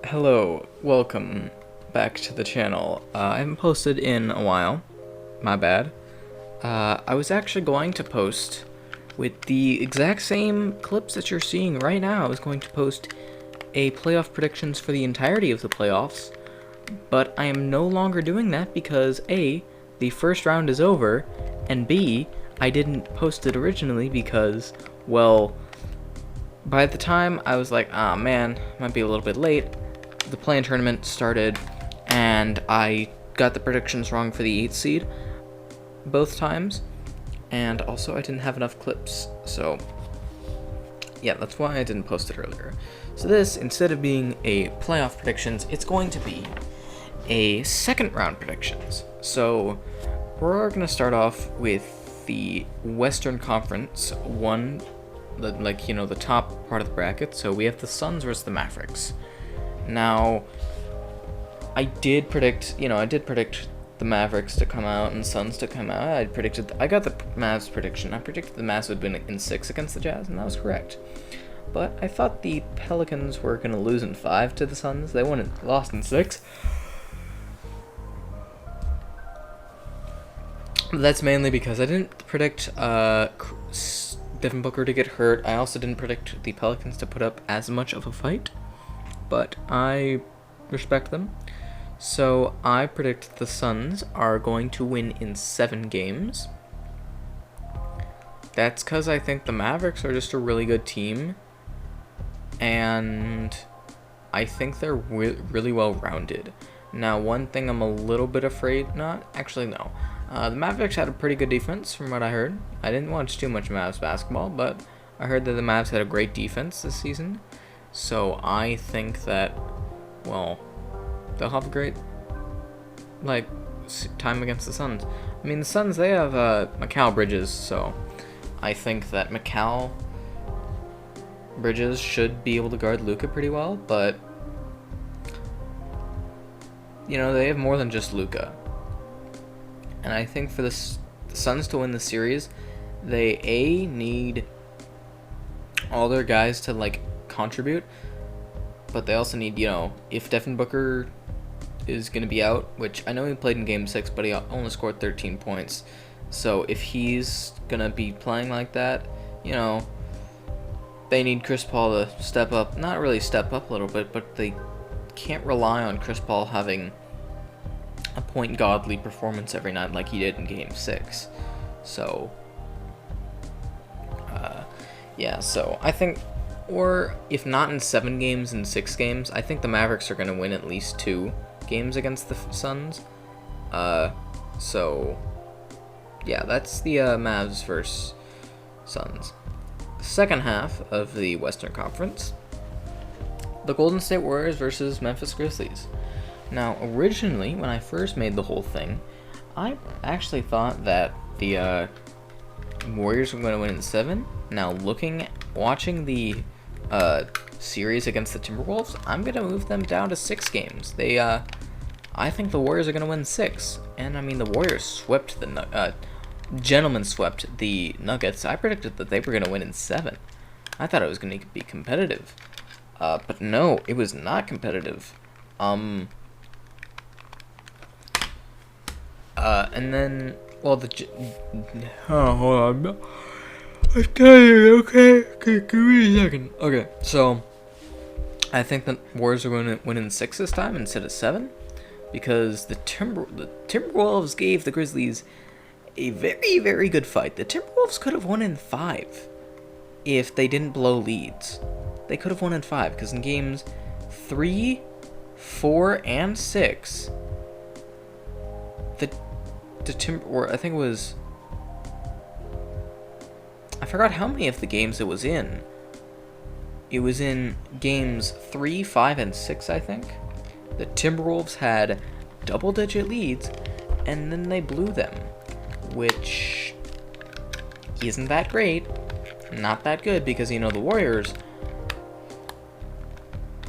Hello, welcome back to the channel. I haven't posted in a while, my bad. I was actually going to post with the exact same clips that you're seeing right now. I was going to post a playoff predictions for the entirety of the playoffs, but I am no longer doing that because A, the first round is over, and B, I didn't post it originally because, well, by the time I was like, ah man, might be a little bit late, the play-in tournament started, and I got the predictions wrong for the 8th seed both times, and also I didn't have enough clips, so yeah, that's why I didn't post it earlier. So this, instead of being a playoff predictions, it's going to be a second round predictions. So we're going to start off with the Western Conference one, the top part of the bracket. So we have the Suns versus the Mavericks. Now, I did predict the Mavericks to come out and Suns to come out. I got the Mavs prediction. I predicted the Mavs would win in 6 against the Jazz, and that was correct. But I thought the Pelicans were going to lose in 5 to the Suns. They lost in 6. That's mainly because I didn't predict Devin Booker to get hurt. I also didn't predict the Pelicans to put up as much of a fight, but I respect them. So I predict the Suns are going to win in 7 games. That's because I think the Mavericks are just a really good team, and I think they're really well-rounded. Now, one thing I'm a little bit afraid, the Mavericks had a pretty good defense from what I heard. I didn't watch too much Mavs basketball, but I heard that the Mavs had a great defense this season. So I think that, well, they'll have a great, time against the Suns. I mean, the Suns, they have Mikal Bridges, so I think that Mikal Bridges should be able to guard Luka pretty well, but, they have more than just Luka. And I think for the Suns to win the series, they, A, need all their guys to, contribute, but they also need, if Devin Booker is going to be out, which I know he played in Game 6, but he only scored 13 points, so if he's going to be playing like that, they need Chris Paul to step up, not really step up a little bit, but they can't rely on Chris Paul having a point godly performance every night like he did in Game 6, so, so I think, or if not in 7 games, in 6 games, I think the Mavericks are going to win at least 2 games against the Suns. So, yeah, that's the Mavs versus Suns. Second half of the Western Conference, the Golden State Warriors versus Memphis Grizzlies. Now, originally, when I first made the whole thing, I actually thought that the Warriors were going to win in 7. Now, watching the series against the Timberwolves, I'm going to move them down to 6 games. I think the Warriors are going to win 6. And, I mean, the Warriors swept gentlemen swept the Nuggets. I predicted that they were going to win in 7. I thought it was going to be competitive. But no, it was not competitive. And then, well, hold on. I'm tired, okay? Give me a second. Okay, so I think the Warriors are going to win in 6 this time instead of 7, because the Timberwolves gave the Grizzlies a very, very good fight. The Timberwolves could have won in 5 if they didn't blow leads. They could have won in 5, because in games 3, 4, and 6, I forgot how many of the games it was in. It was in games 3, 5, and 6, I think. The Timberwolves had double-digit leads, and then they blew them, which isn't that great. Not that good, because, the Warriors...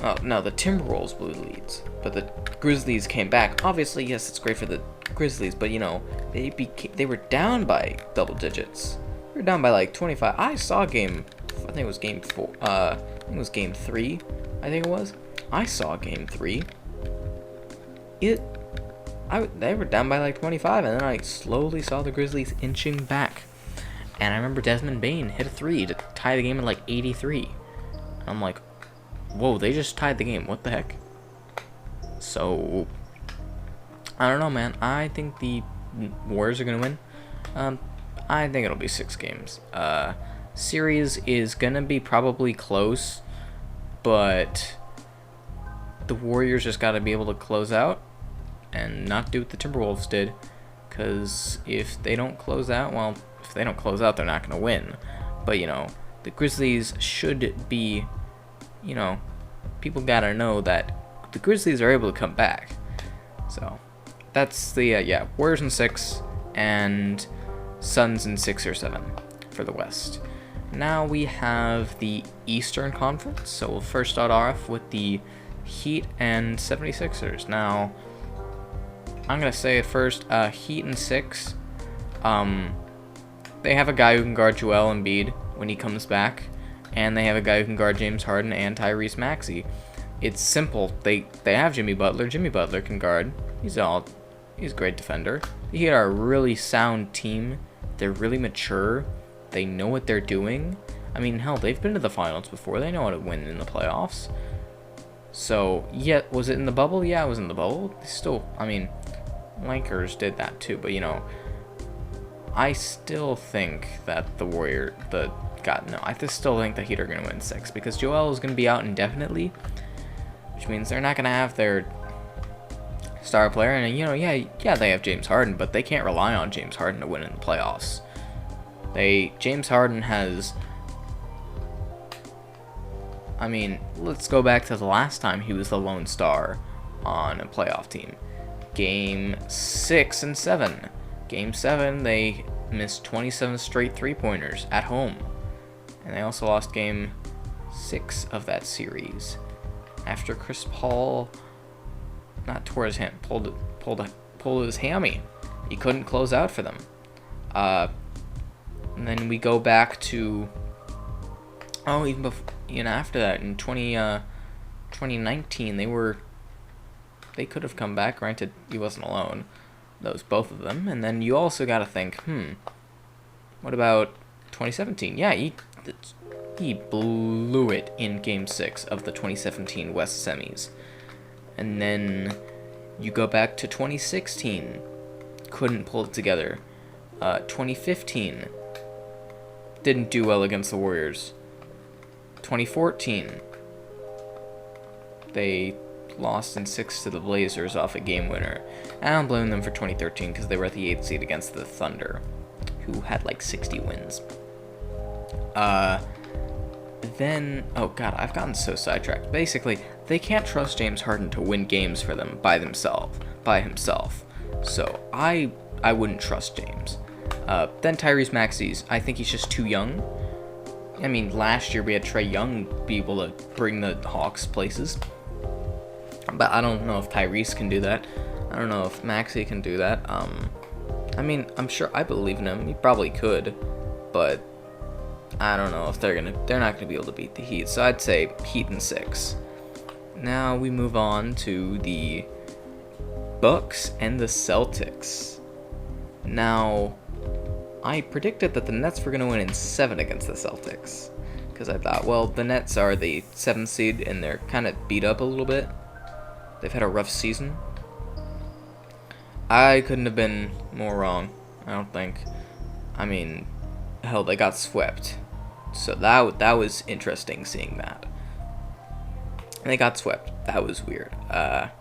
Oh, no, the Timberwolves blew leads, but the Grizzlies came back. Obviously, yes, it's great for the Grizzlies, but, they were down by double digits. They were down by, 25. I saw I think it was game 4, I think it was game 3, I think it was. I saw Game 3. They were down by like 25, and then I slowly saw the Grizzlies inching back. And I remember Desmond Bane hit a 3 to tie the game at like 83. I'm like, whoa, they just tied the game. What the heck? So, I don't know, man. I think the Warriors are going to win. I think it'll be 6 games. Series is going to be probably close, but the Warriors just got to be able to close out and not do what the Timberwolves did, because if they don't close out, well, if they don't close out, they're not going to win. But, you know, the Grizzlies should be, you know, people got to know that the Grizzlies are able to come back. So, that's the, Warriors in 6, and Suns in 6 or 7 for the West. Now we have the Eastern Conference, so we'll first start off with the Heat and 76ers. Now, I'm going to say it first, Heat and 6, they have a guy who can guard Joel Embiid when he comes back, and they have a guy who can guard James Harden and Tyrese Maxey. It's simple. They have Jimmy Butler. Jimmy Butler can guard. He's a great defender. The Heat are a really sound team. They're really mature. They know what they're doing. I mean, hell, they've been to the finals before. They know how to win in the playoffs. So, yeah, was it in the bubble? Yeah, it was in the bubble. Still, I mean, Lakers did that too, but, you know, I still think that I just still think the Heat are going to win 6, because Joel is going to be out indefinitely, which means they're not going to have their star player. And, you know, yeah, they have James Harden, but they can't rely on James Harden to win in the playoffs. James Harden has, I mean, let's go back to the last time he was the lone star on a playoff team. Game 6 and 7. Game 7, they missed 27 straight three-pointers at home. And they also lost Game 6 of that series after Chris Paul tore his hand, pulled his hammy. He couldn't close out for them. And then we go back to, even after that, in 2019, they could have come back. Granted, he wasn't alone. That was both of them. And then you also got to think, what about 2017? Yeah, he blew it in Game 6 of the 2017 West Semis. And then you go back to 2016, couldn't pull it together. 2015, didn't do well against the Warriors. 2014, they lost in 6 to the Blazers off a game winner. I don't blame them for 2013, because they were at the 8th seed against the Thunder, who had like 60 wins. Then, oh god, I've gotten so sidetracked. Basically, they can't trust James Harden to win games for them by himself. So I wouldn't trust James. Then Tyrese Maxey's, I think he's just too young. I mean, last year we had Trae Young be able to bring the Hawks places. But I don't know if Tyrese can do that. I don't know if Maxey can do that. I mean, I'm sure I believe in him. He probably could. But I don't know if they're not gonna be able to beat the Heat. So I'd say Heat in 6. Now we move on to the Bucks and the Celtics. Now, I predicted that the Nets were gonna win in 7 against the Celtics, because I thought, well, the Nets are the 7th seed and they're kind of beat up a little bit. They've had a rough season. I couldn't have been more wrong, I don't think. I mean, hell, they got swept. So that was interesting seeing that. And they got swept. That was weird. But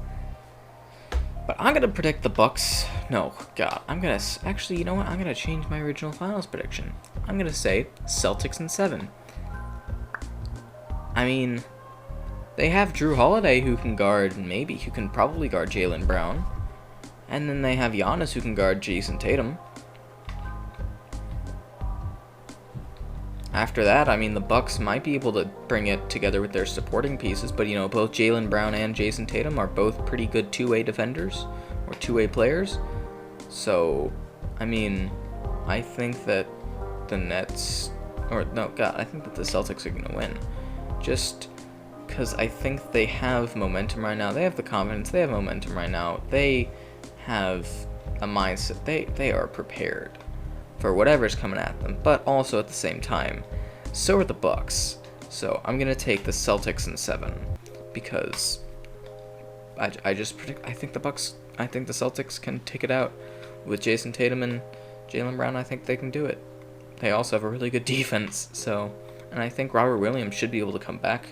I'm going to predict the Bucks. No, God. Actually, you know what? I'm going to change my original finals prediction. I'm going to say Celtics in 7. I mean, they have Drew Holiday who can probably guard Jaylen Brown. And then they have Giannis who can guard Jason Tatum. After that, I mean, the Bucks might be able to bring it together with their supporting pieces, but, you know, both Jaylen Brown and Jason Tatum are both pretty good two-way defenders, or two-way players. So, I mean, I think that I think that the Celtics are going to win. Just because I think they have momentum right now. They have the confidence. They have momentum right now. They have a mindset. They are prepared for whatever's coming at them. But also at the same time, so are the Bucks. So I'm gonna take the Celtics in 7 because I just predict. I think the Celtics can take it out with Jason Tatum and Jaylen Brown. I think they can do it. They also have a really good defense. So, and I think Robert Williams should be able to come back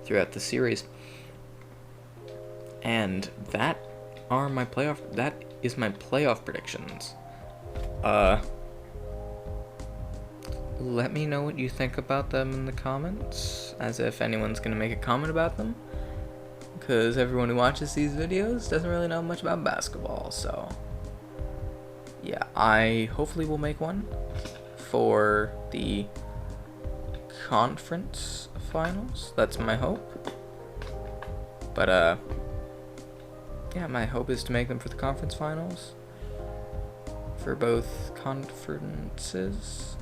throughout the series. And that is my playoff predictions. Let me know what you think about them in the comments, as if anyone's gonna make a comment about them, because everyone who watches these videos doesn't really know much about basketball. So yeah, I hopefully will make one for the conference finals. That's my hope. But yeah, my hope is to make them for the conference finals for both conferences.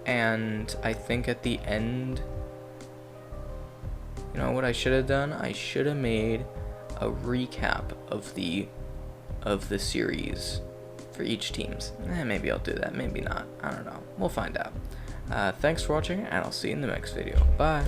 And I think at the end, you know what I should have done? I should have made a recap of the series for each teams. Maybe I'll do that, maybe not. I don't know. We'll find out. Thanks for watching, and I'll see you in the next video. Bye.